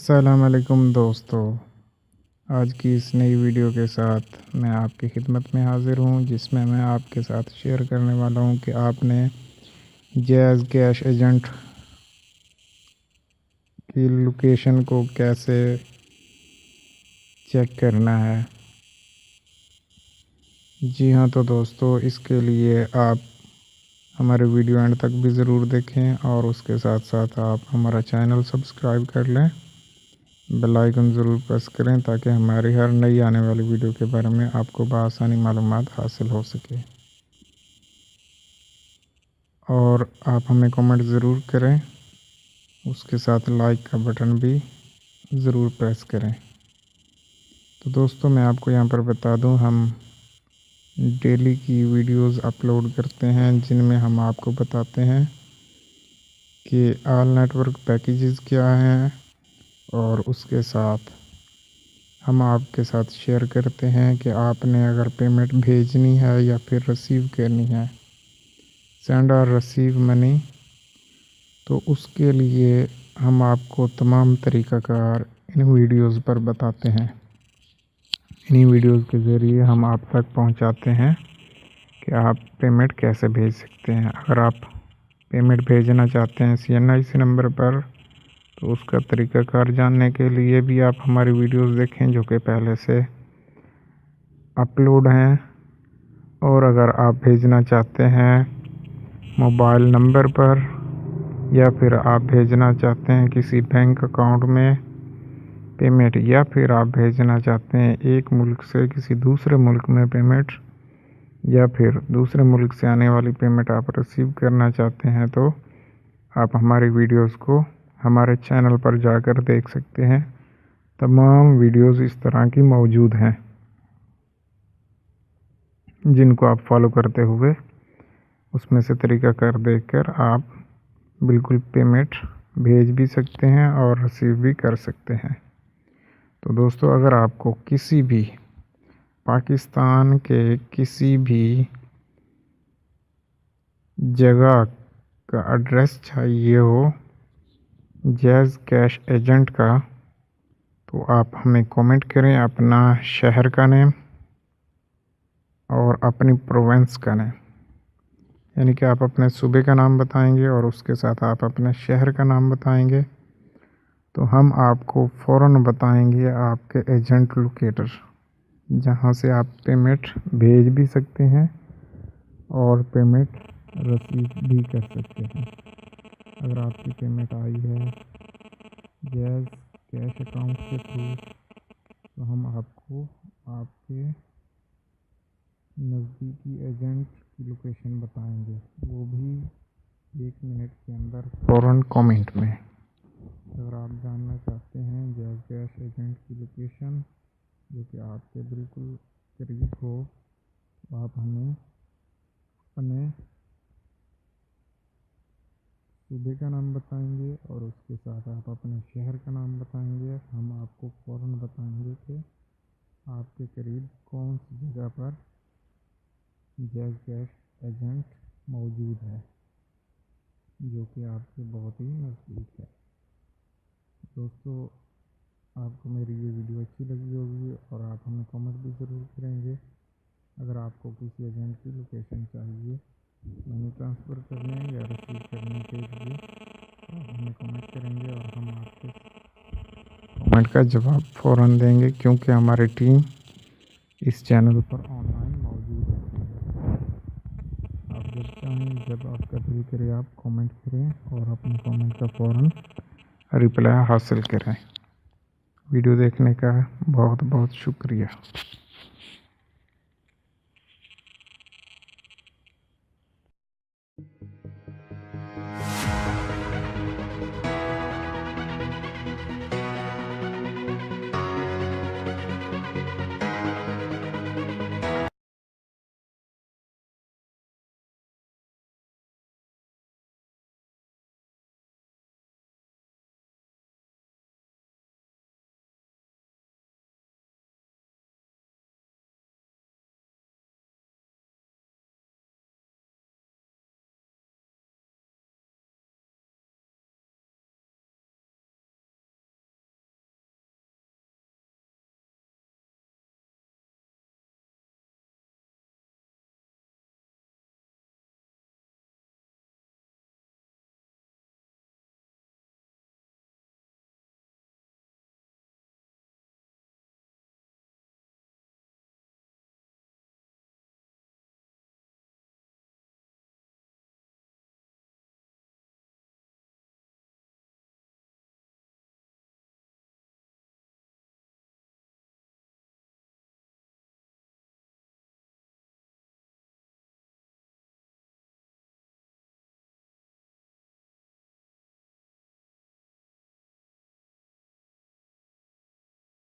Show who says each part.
Speaker 1: अस्सलाम वालेकुम दोस्तों, आज की इस नई वीडियो के साथ मैं आपकी खिदमत में हाज़िर हूं, जिसमें मैं आपके साथ शेयर करने वाला हूं कि आपने जैज़ कैश एजेंट की लोकेशन को कैसे चेक करना है। जी हाँ, तो दोस्तों इसके लिए आप हमारे वीडियो एंड तक भी ज़रूर देखें और उसके साथ साथ आप हमारा चैनल सब्सक्राइब कर लें, बेल आइकन ज़रूर प्रेस करें ताकि हमारी हर नई आने वाली वीडियो के बारे में आपको बआसानी मालूमात हासिल हो सके। और आप हमें कमेंट ज़रूर करें, उसके साथ लाइक का बटन भी ज़रूर प्रेस करें। तो दोस्तों मैं आपको यहाँ पर बता दूँ, हम डेली की वीडियोस अपलोड करते हैं जिनमें हम आपको बताते हैं कि ऑल नेटवर्क पैकेजेस क्या हैं, और उसके साथ हम आपके साथ शेयर करते हैं कि आपने अगर पेमेंट भेजनी है या फिर रिसीव करनी है, सेंड और रिसीव मनी, तो उसके लिए हम आपको तमाम तरीक़ाकार इन वीडियोस पर बताते हैं। इन्हीं वीडियोस के ज़रिए हम आप तक पहुंचाते हैं कि आप पेमेंट कैसे भेज सकते हैं। अगर आप पेमेंट भेजना चाहते हैं CNIC नंबर पर, तो उसका तरीक़ाकार जानने के लिए भी आप हमारी वीडियोस देखें जो कि पहले से अपलोड हैं। और अगर आप भेजना चाहते हैं मोबाइल नंबर पर, या फिर आप भेजना चाहते हैं किसी बैंक अकाउंट में पेमेंट, या फिर आप भेजना चाहते हैं एक मुल्क से किसी दूसरे मुल्क में पेमेंट, या फिर दूसरे मुल्क से आने वाली पेमेंट आप रिसीव करना चाहते हैं, तो आप हमारी वीडियोस को हमारे चैनल पर जाकर देख सकते हैं। तमाम वीडियोस इस तरह की मौजूद हैं जिनको आप फॉलो करते हुए उसमें से तरीक़ाकार देखकर आप बिल्कुल पेमेंट भेज भी सकते हैं और रिसीव भी कर सकते हैं। तो दोस्तों अगर आपको किसी भी पाकिस्तान के किसी भी जगह का एड्रेस चाहिए हो जैज़ कैश एजेंट का, तो आप हमें कमेंट करें अपना शहर का नेम और अपनी प्रोविंस का नेम, यानी कि आप अपने सूबे का नाम बताएंगे और उसके साथ आप अपने शहर का नाम बताएंगे, तो हम आपको फ़ौरन बताएंगे आपके एजेंट लोकेटर, जहां से आप पेमेंट भेज भी सकते हैं और पेमेंट रिसीव भी कर सकते हैं। अगर आपकी पेमेंट आई है जैज़ कैश अकाउंट के थ्रू, तो हम आपको आपके नज़दीकी एजेंट की लोकेशन बताएंगे, वो भी 1 मिनट के अंदर फ़ौरन कमेंट में। अगर आप जानना चाहते हैं जैज़ कैश एजेंट की लोकेशन जो कि आपके बिल्कुल करीब हो, तो आप हमें अपने सूबे का नाम बताएंगे और उसके साथ आप अपने शहर का नाम बताएंगे। हम आपको फ़ौरन बताएंगे कि आपके करीब कौन सी जगह पर जैज़ कैश एजेंट मौजूद है जो कि आपके बहुत ही नज़दीक है। दोस्तों आपको मेरी ये वीडियो अच्छी लगी होगी और आप हमें कमेंट भी ज़रूर करेंगे। अगर आपको किसी एजेंट की लोकेशन चाहिए मनी ट्रांसफ़र करने या रिसीव करने के लिए, तो आप हमें कमेंट करेंगे और हम आपके कमेंट का जवाब फ़ौरन देंगे, क्योंकि हमारी टीम इस चैनल पर ऑनलाइन मौजूद है। आप जब चाहें, जब आपका दिल करे, आप कमेंट करें और अपने कमेंट का फ़ौरन रिप्लाई हासिल करें। वीडियो देखने का बहुत बहुत शुक्रिया।